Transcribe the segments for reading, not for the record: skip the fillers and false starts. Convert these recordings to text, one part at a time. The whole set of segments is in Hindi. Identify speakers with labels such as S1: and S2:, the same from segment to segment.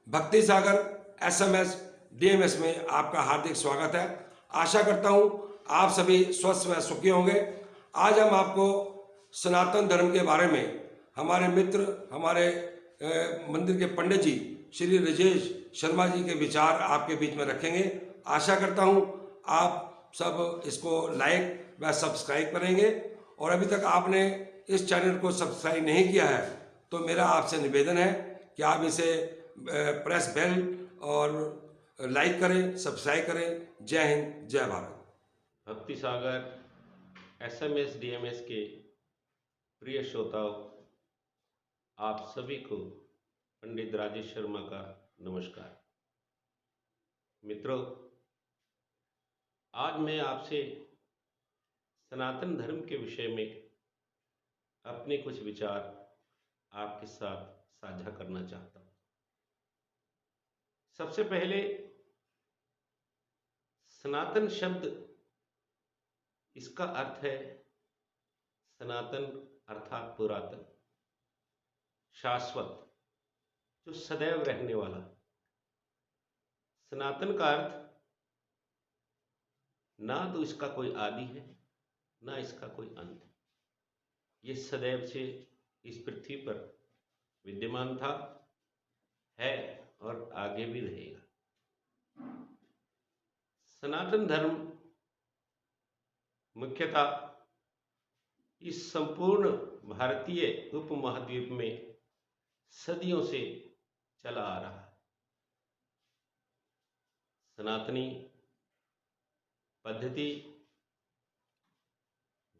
S1: भक्ति सागर एसएमएस डीएमएस में आपका हार्दिक स्वागत है। आशा करता हूं आप सभी स्वस्थ व सुखी होंगे। आज हम आपको सनातन धर्म के बारे में हमारे मित्र, हमारे मंदिर के पंडित जी श्री राजेश शर्मा जी के विचार आपके बीच में रखेंगे। आशा करता हूं आप सब इसको लाइक व सब्सक्राइब करेंगे, और अभी तक आपने इस चैनल को सब्सक्राइब नहीं किया है तो मेरा आपसे निवेदन है कि आप इसे प्रेस बेल और लाइक करें, सब्सक्राइब करें। जय हिंद, जय भारत।
S2: भक्ति सागर एसएमएस डीएमएस के प्रिय श्रोताओं, आप सभी को पंडित राजेश शर्मा का नमस्कार। मित्रों, आज मैं आपसे सनातन धर्म के विषय में अपने कुछ विचार आपके साथ साझा करना चाहता हूँ। सबसे पहले सनातन शब्द, इसका अर्थ है सनातन अर्थात पुरातन, शाश्वत, जो सदैव रहने वाला। सनातन का अर्थ ना तो इसका कोई आदि है, ना इसका कोई अंत है। ये सदैव से इस पृथ्वी पर विद्यमान था, है और आगे भी रहेगा। सनातन धर्म मुख्यतः इस संपूर्ण भारतीय उपमहाद्वीप में सदियों से चला आ रहा है। सनातनी पद्धति,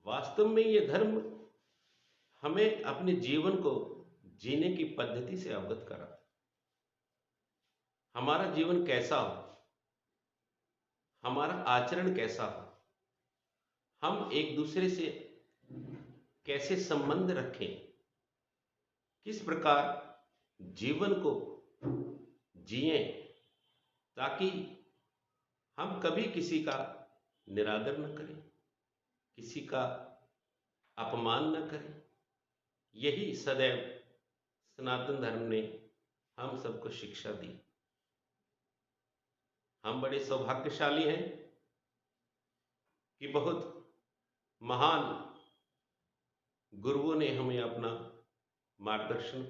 S2: वास्तव में ये धर्म हमें अपने जीवन को जीने की पद्धति से अवगत कराता है। हमारा जीवन कैसा हो, हमारा आचरण कैसा हो, हम एक दूसरे से कैसे संबंध रखें, किस प्रकार जीवन को जिएं, ताकि हम कभी किसी का निरादर न करें, किसी का अपमान न करें। यही सदैव सनातन धर्म ने हम सबको शिक्षा दी। हम बड़े सौभाग्यशाली हैं कि बहुत महान गुरुओं ने हमें अपना मार्गदर्शन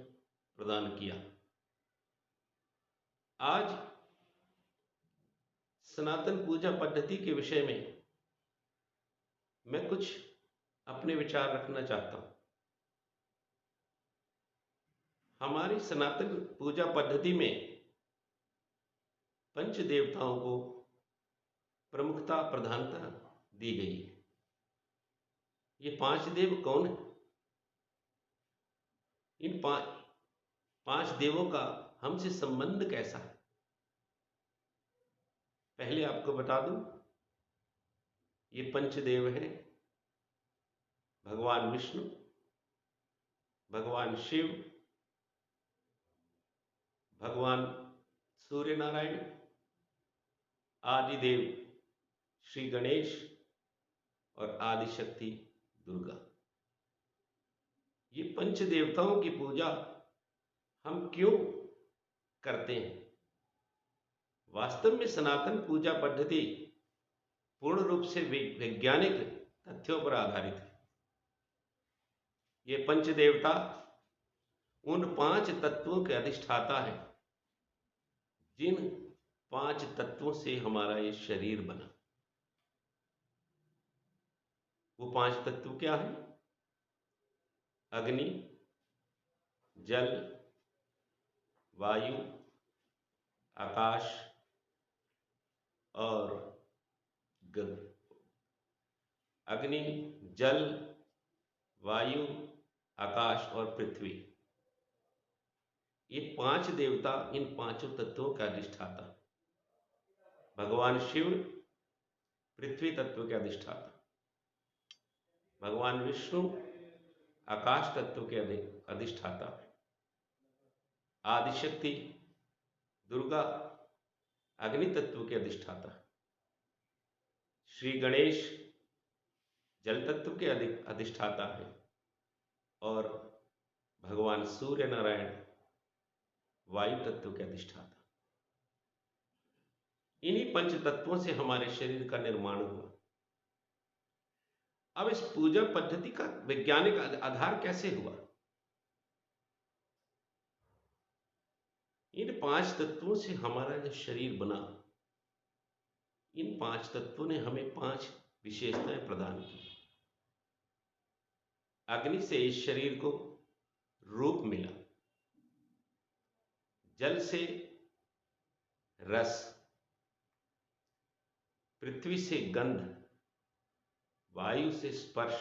S2: प्रदान किया। आज सनातन पूजा पद्धति के विषय में मैं कुछ अपने विचार रखना चाहता हूं। हमारी सनातन पूजा पद्धति में पंच देवताओं को प्रमुखता, प्रधानता दी गई है। ये पांच देव कौन है? इन पांच देवों का हमसे संबंध कैसा है? पहले आपको बता दूं, ये पंचदेव हैं भगवान विष्णु, भगवान शिव, भगवान सूर्य नारायण, आदिदेव श्री गणेश और आदिशक्ति दुर्गा। ये पंच देवताओं की पूजा हम क्यों करते हैं? वास्तव में सनातन पूजा पद्धति पूर्ण रूप से वैज्ञानिक तथ्यों पर आधारित है। ये पंच देवता उन पांच तत्वों के अधिष्ठाता हैं, जिन पांच तत्वों से हमारा ये शरीर बना। वो पांच तत्व क्या है? अग्नि, जल, वायु, आकाश और गंध। अग्नि, जल, वायु, आकाश और पृथ्वी, ये पांच देवता इन पांचों तत्वों का अधिष्ठाता। भगवान शिव पृथ्वी तत्व के अधिष्ठाता, भगवान विष्णु आकाश तत्व के अधिष्ठाता, आदिशक्ति दुर्गा अग्नि तत्व के अधिष्ठाता, श्री गणेश जल तत्व के अधिष्ठाता है, और भगवान सूर्य नारायण वायु तत्व के अधिष्ठाता। इन्हीं पंच तत्वों से हमारे शरीर का निर्माण हुआ। अब इस पूजा पद्धति का वैज्ञानिक आधार कैसे हुआ? इन पांच तत्वों से हमारा जो शरीर बना, इन पांच तत्वों ने हमें पांच विशेषताएं प्रदान की। अग्नि से इस शरीर को रूप मिला, जल से रस, पृथ्वी से गंध, वायु से स्पर्श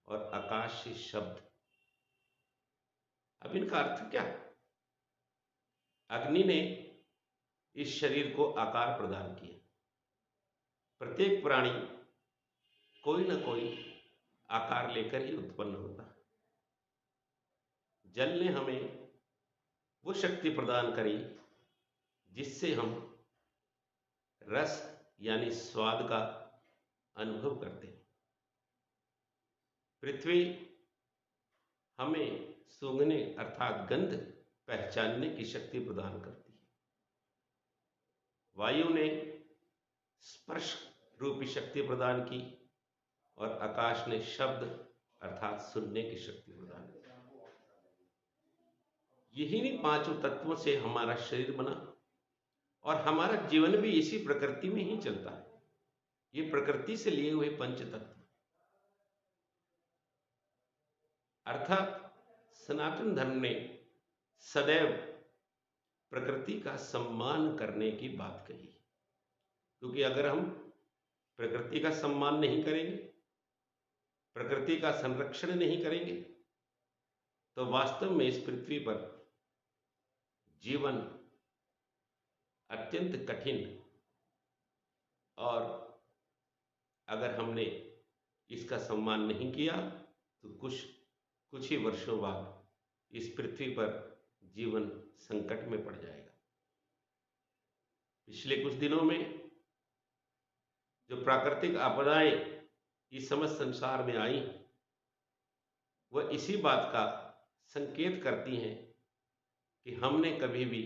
S2: और आकाश से शब्द। अब इनका अर्थ क्या है? अग्नि ने इस शरीर को आकार प्रदान किया। प्रत्येक प्राणी कोई ना कोई आकार लेकर ही उत्पन्न होता है। जल ने हमें वो शक्ति प्रदान करी जिससे हम रस यानी स्वाद का अनुभव करते हैं। पृथ्वी हमें सूंघने अर्थात गंध पहचानने की शक्ति प्रदान करती है। वायु ने स्पर्श रूपी शक्ति प्रदान की और आकाश ने शब्द अर्थात सुनने की शक्ति प्रदान की। यही पांचों तत्वों से हमारा शरीर बना और हमारा जीवन भी इसी प्रकृति में ही चलता है। ये प्रकृति से लिए हुए पंच तत्व, अर्थात सनातन धर्म ने सदैव प्रकृति का सम्मान करने की बात कही। क्योंकि अगर हम प्रकृति का सम्मान नहीं करेंगे, प्रकृति का संरक्षण नहीं करेंगे, तो वास्तव में इस पृथ्वी पर जीवन अत्यंत कठिन, और अगर हमने इसका सम्मान नहीं किया तो कुछ ही वर्षों बाद इस पृथ्वी पर जीवन संकट में पड़ जाएगा। पिछले कुछ दिनों में जो प्राकृतिक आपदाएं इस समस्त संसार में आई, वह इसी बात का संकेत करती हैं कि हमने कभी भी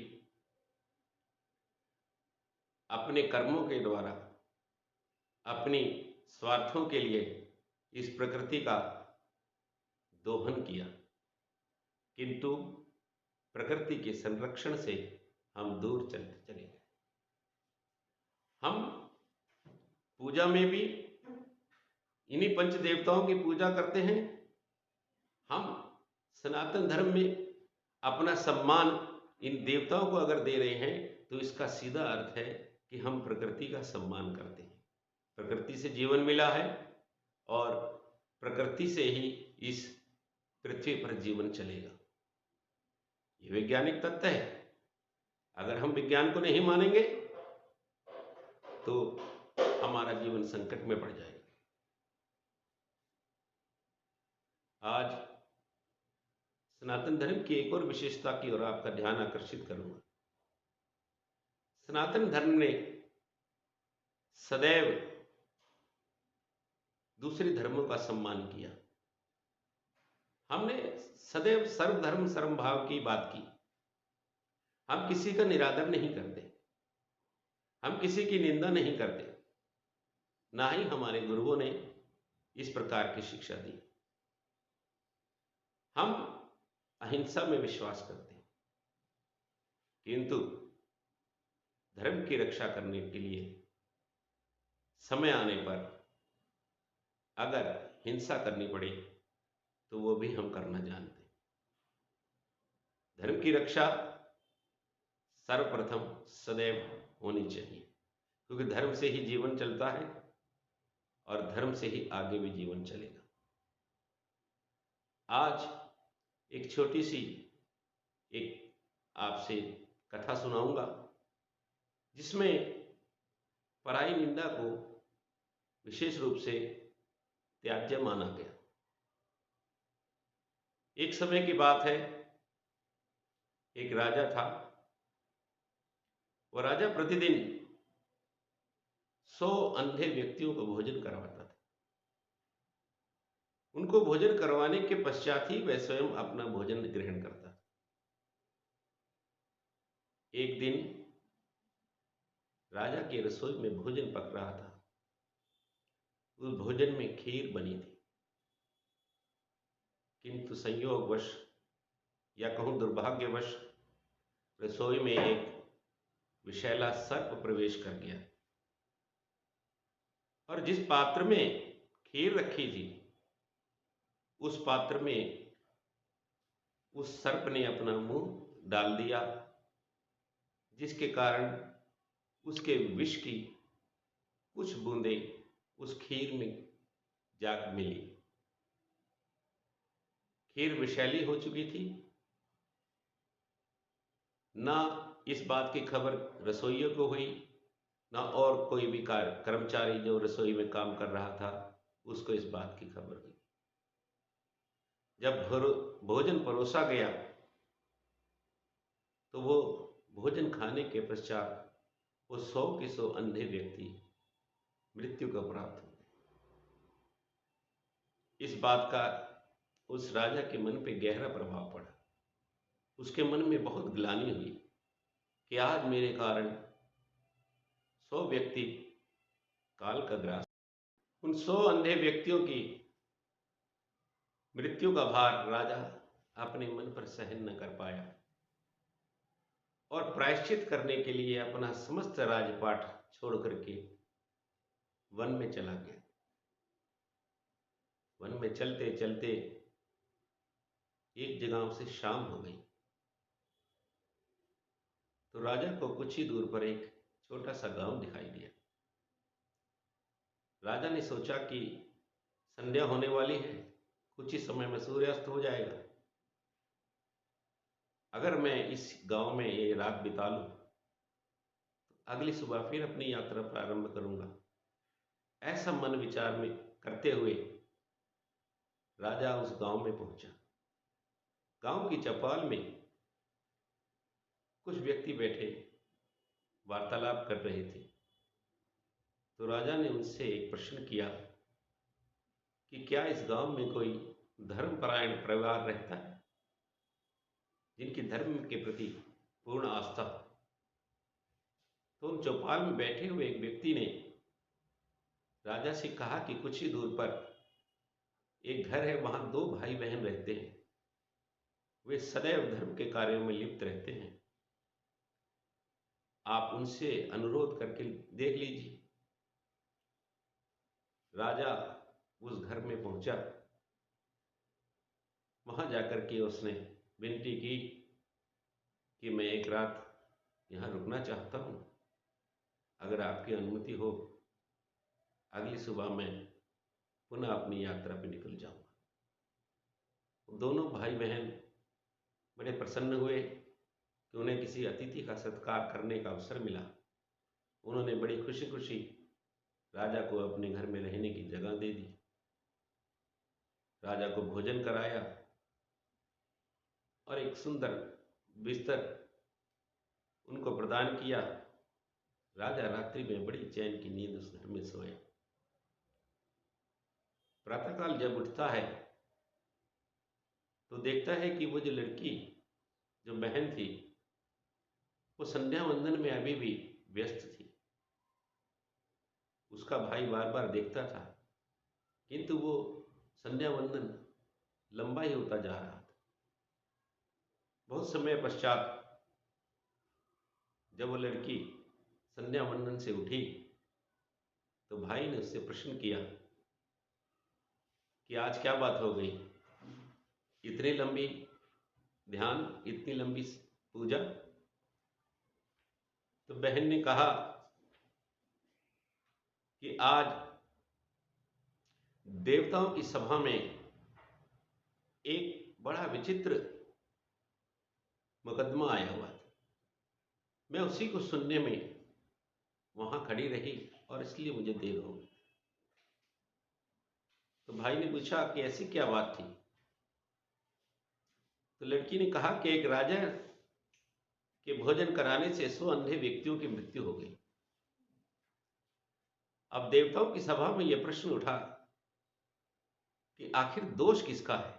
S2: अपने कर्मों के द्वारा अपनी स्वार्थों के लिए इस प्रकृति का दोहन किया, किंतु प्रकृति के संरक्षण से हम दूर चलते चले गए। हम पूजा में भी इन्हीं पंच देवताओं की पूजा करते हैं। हम सनातन धर्म में अपना सम्मान इन देवताओं को अगर दे रहे हैं तो इसका सीधा अर्थ है कि हम प्रकृति का सम्मान करते हैं। प्रकृति से जीवन मिला है और प्रकृति से ही इस पृथ्वी पर जीवन चलेगा। ये वैज्ञानिक तथ्य है। अगर हम विज्ञान को नहीं मानेंगे तो हमारा जीवन संकट में पड़ जाएगा। आज सनातन धर्म की एक और विशेषता की ओर आपका ध्यान आकर्षित करूंगा। सनातन धर्म ने सदैव दूसरे धर्मों का सम्मान किया। हमने सदैव सर्वधर्म समभाव की बात की। हम किसी का निरादर नहीं करते, हम किसी की निंदा नहीं करते, ना ही हमारे गुरुओं ने इस प्रकार की शिक्षा दी। हम अहिंसा में विश्वास करते हैं, किंतु धर्म की रक्षा करने के लिए समय आने पर अगर हिंसा करनी पड़े तो वो भी हम करना जानते हैं। धर्म की रक्षा सर्वप्रथम सदैव होनी चाहिए, क्योंकि धर्म से ही जीवन चलता है और धर्म से ही आगे भी जीवन चलेगा। आज एक छोटी सी एक आपसे कथा सुनाऊंगा, जिसमें पराई निंदा को विशेष रूप से त्याज्य माना गया। एक समय की बात है, एक राजा था। वह राजा प्रतिदिन 100 अंधे व्यक्तियों को भोजन करवाता था। उनको भोजन करवाने के पश्चात ही वह स्वयं अपना भोजन ग्रहण करता था। एक दिन राजा की रसोई में भोजन पक रहा था। उस भोजन में खीर बनी थी, किंतु संयोगवश या कहूं दुर्भाग्यवश रसोई में एक विषैला सर्प प्रवेश कर गया और जिस पात्र में खीर रखी थी उस पात्र में उस सर्प ने अपना मुंह डाल दिया, जिसके कारण उसके विष की कुछ बूंदें उस खीर में जाकर मिली। खीर विषैली हो चुकी थी। ना इस बात की खबर रसोइयों को हुई, ना और कोई भी कर्मचारी जो रसोई में काम कर रहा था उसको इस बात की खबर हुई। जब भोजन परोसा गया तो वो भोजन खाने के पश्चात वो 100 के 100 अंधे व्यक्ति मृत्यु को प्राप्त हो गए। इस बात का उस राजा के मन पे गहरा प्रभाव पड़ा। उसके मन में बहुत ग्लानि हुई कि आज मेरे कारण 100 व्यक्ति काल का ग्रास। उन 100 अंधे व्यक्तियों की मृत्यु का भार राजा अपने मन पर सहन न कर पाया और प्रायश्चित करने के लिए अपना समस्त राजपाट छोड़ करके वन में चला गया। वन में चलते चलते एक जगह उसे शाम हो गई तो राजा को कुछ ही दूर पर एक छोटा सा गांव दिखाई दिया। राजा ने सोचा कि संध्या होने वाली है, कुछ ही समय में सूर्यास्त हो जाएगा। अगर मैं इस गांव में ये रात बिता लूं तो अगली सुबह फिर अपनी यात्रा प्रारंभ करूंगा। ऐसा मन विचार में करते हुए राजा उस गांव में पहुंचा। गांव की चौपाल में कुछ व्यक्ति बैठे वार्तालाप कर रहे थे। तो राजा ने उनसे एक प्रश्न किया कि क्या इस गांव में कोई धर्मपरायण परिवार रहता है जिनकी धर्म के प्रति पूर्ण आस्था हो? तो उन चौपाल में बैठे हुए एक व्यक्ति ने राजा से कहा कि कुछ ही दूर पर एक घर है, वहां 2 भाई बहन रहते हैं। वे सदैव धर्म के कार्यों में लिप्त रहते हैं। आप उनसे अनुरोध करके देख लीजिए। राजा उस घर में पहुंचा। वहां जाकर के उसने विनती की कि मैं एक रात यहाँ रुकना चाहता हूँ, अगर आपकी अनुमति हो अगली सुबह मैं पुनः अपनी यात्रा पर निकल जाऊंगा। दोनों भाई बहन बड़े प्रसन्न हुए कि उन्हें किसी अतिथि का सत्कार करने का अवसर मिला। उन्होंने बड़ी खुशी खुशी राजा को अपने घर में रहने की जगह दे दी। राजा को भोजन कराया और एक सुंदर बिस्तर उनको प्रदान किया। राजा रात्रि में बड़ी चैन की नींद उस घर में सोया। प्रातःकाल जब उठता है तो देखता है कि वो जो लड़की, जो बहन थी, वो संध्या वंदन में अभी भी व्यस्त थी। उसका भाई बार बार देखता था, किंतु वो संध्या वंदन लंबा ही होता जा रहा था। बहुत समय पश्चात जब वो लड़की संध्या वंदन से उठी तो भाई ने उससे प्रश्न किया कि आज क्या बात हो गई, इतनी लंबी ध्यान, इतनी लंबी पूजा? तो बहन ने कहा कि आज देवताओं की सभा में एक बड़ा विचित्र मुकदमा आया हुआ था। मैं उसी को सुनने में वहां खड़ी रही और इसलिए मुझे देर हो गई। तो भाई ने पूछा कि ऐसी क्या बात थी? तो लड़की ने कहा कि एक राजा के भोजन कराने से 100 अंधे व्यक्तियों की मृत्यु हो गई। अब देवताओं की सभा में यह प्रश्न उठा कि आखिर दोष किसका है?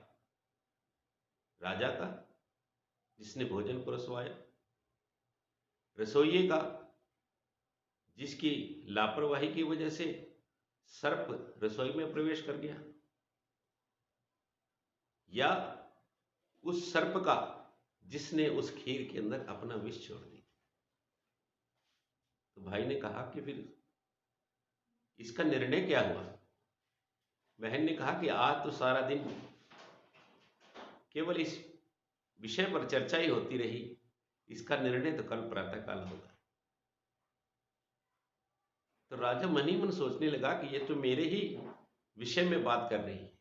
S2: राजा का, जिसने भोजन परोसवाया, रसोइये का, जिसकी लापरवाही की वजह से सर्प रसोई में प्रवेश कर गया, या उस सर्प का जिसने उस खीर के अंदर अपना विष छोड़ दिया। तो भाई ने कहा कि फिर इसका निर्णय क्या हुआ? बहन ने कहा कि आज तो सारा दिन केवल इस विषय पर चर्चा ही होती रही, इसका निर्णय तो कल प्रातःकाल होगा। तो राजा मन ही मन सोचने लगा कि ये तो मेरे ही विषय में बात कर रही है,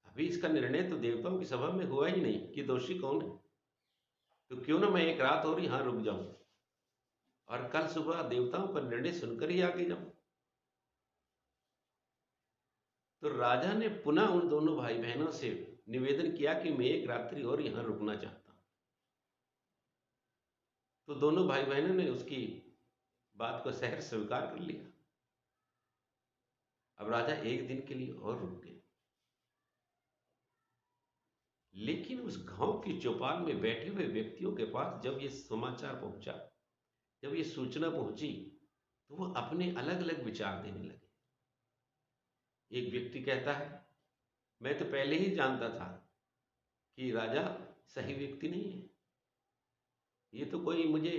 S2: अभी इसका निर्णय तो देवताओं की सभा में हुआ ही नहीं कि दोषी कौन है, तो क्यों ना मैं एक रात और यहां रुक जाऊं और कल सुबह देवताओं का निर्णय सुनकर ही आगे जाऊं। तो राजा ने पुनः उन दोनों भाई बहनों से निवेदन किया कि मैं एक रात्रि और यहां रुकना चाहता हूं। तो दोनों भाई बहनों ने उसकी बात को सहर्ष स्वीकार कर लिया। अब राजा एक दिन के लिए और रुक गए, लेकिन उस गांव की चौपाल में बैठे हुए व्यक्तियों के पास जब ये समाचार पहुंचा, जब ये सूचना पहुंची, तो वो अपने अलग अलग विचार देने लगे। एक व्यक्ति कहता है, मैं तो पहले ही जानता था कि राजा सही व्यक्ति नहीं है, ये तो कोई मुझे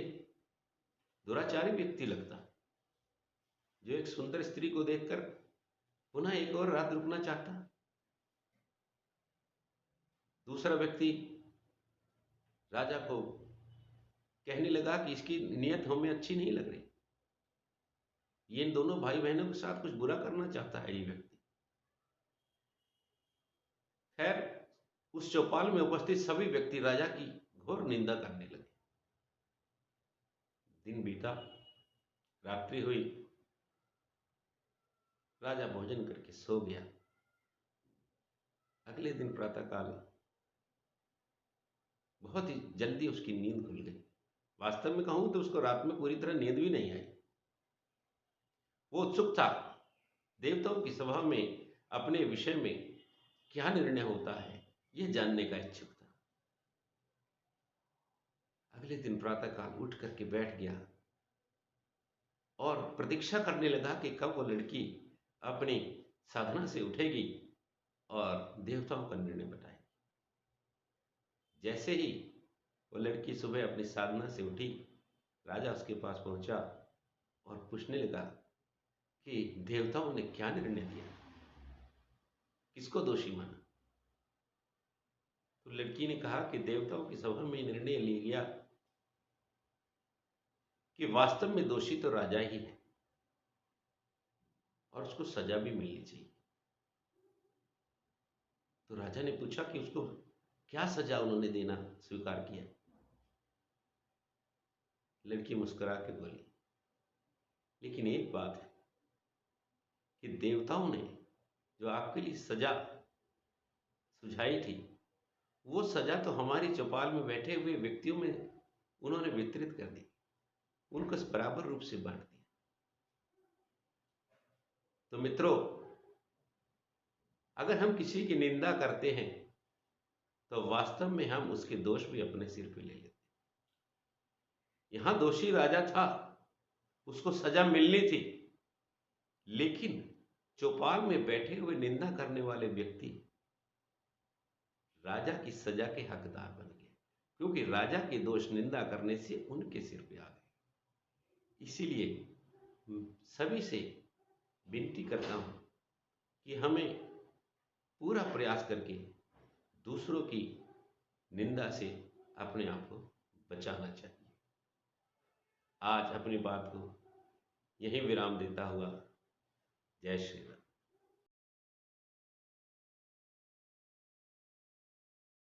S2: दुराचारी व्यक्ति लगता, जो एक सुंदर स्त्री को देखकर पुनः एक और रात रुकना चाहता। दूसरा व्यक्ति राजा को कहने लगा कि इसकी नीयत हमें अच्छी नहीं लग रही, ये इन दोनों भाई बहनों के साथ कुछ बुरा करना चाहता है ये व्यक्ति। खैर, उस चौपाल में उपस्थित सभी व्यक्ति राजा की घोर निंदा करने लगे। दिन बीता, रात्रि हुई, राजा भोजन करके सो गया। अगले दिन प्रातःकाल बहुत ही जल्दी उसकी नींद खुल गई। वास्तव में कहूं तो उसको रात में पूरी तरह नींद भी नहीं आई। वो उत्सुक था, देवताओं की सभा में अपने विषय में क्या निर्णय होता है यह जानने का इच्छुक था। अगले दिन प्रातःकाल उठ करके बैठ गया और प्रतीक्षा करने लगा कि कब वो लड़की अपनी साधना से उठेगी और देवताओं का निर्णय बताएगी। जैसे ही वो लड़की सुबह अपनी साधना से उठी, राजा उसके पास पहुंचा और पूछने लगा कि देवताओं ने क्या निर्णय दिया, किसको दोषी माना। तो लड़की ने कहा कि देवताओं की सभा में निर्णय लिया गया कि वास्तव में दोषी तो राजा ही है और उसको सजा भी मिलनी चाहिए। तो राजा ने पूछा कि उसको क्या सजा उन्होंने देना स्वीकार किया। लड़की मुस्कुरा के बोली, लेकिन एक बात है कि देवताओं ने जो आपके लिए सजा सुझाई थी, वो सजा तो हमारी चौपाल में बैठे हुए व्यक्तियों में उन्होंने वितरित कर दी, उनको बराबर रूप से बांट दिया। तो मित्रों, अगर हम किसी की निंदा करते हैं तो वास्तव में हम उसके दोष भी अपने सिर पे ले लेते हैं। यहां दोषी राजा था, उसको सजा मिलनी थी, लेकिन चौपाल में बैठे हुए निंदा करने वाले व्यक्ति राजा की सजा के हकदार बन गए, क्योंकि राजा के दोष निंदा करने से उनके सिर पे आ गए। इसीलिए सभी से विनती करता हूं कि हमें पूरा प्रयास करके दूसरों की निंदा से अपने आप को बचाना चाहिए। आज अपनी बात को यहीं विराम देता हुआ, जय श्री राम।